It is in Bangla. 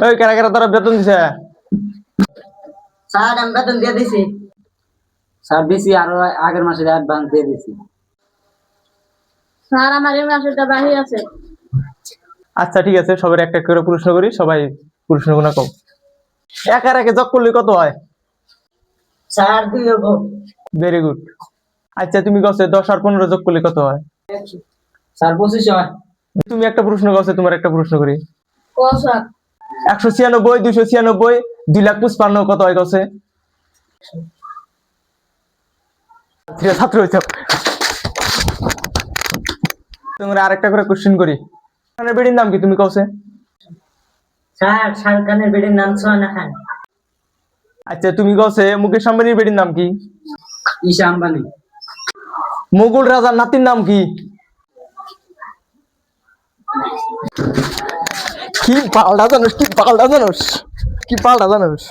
ওই কারা কারা তোরা বেতন দিছে? স্যার আমি বেতন দিয়ে দিছি। স্যার দিছি, আরো আগের মাসে অ্যাডভান্স দিয়ে দিছি। স্যার আমার এই মাসেরটা বাকি আছে। আচ্ছা ঠিক আছে, সবার একটা করে প্রশ্ন করি, সবাই প্রশ্নগুলো কম। একার একে যোগ করলে কত হয়? স্যার 2 হবো। Very good. আচ্ছা তুমি কছে 10 আর 15 যোগ করলে কত হয়? স্যার 25 হয়। তুমি একটা প্রশ্ন কছে, তোমার একটা প্রশ্ন করি। ক স্যার? 196, 296, 2,55,000 কত হয় কছে? ছাত্র হইছ। তোমার আরেকটা করে কোশ্চেন করি। খানের বেডির নাম কি তুমি কছে? স্যার শাহরুখ খানের বেটির নাম সোহানা খান। আচ্ছা তুমি কছে মুকেশ আম্বানির বেডির নাম কি? ঈশা আম্বানি। মুঘল রাজার নাতির নাম কি? কি পাল্টা জানোস, কি পাল্টা জানোস, কি পাল্টা জানোস?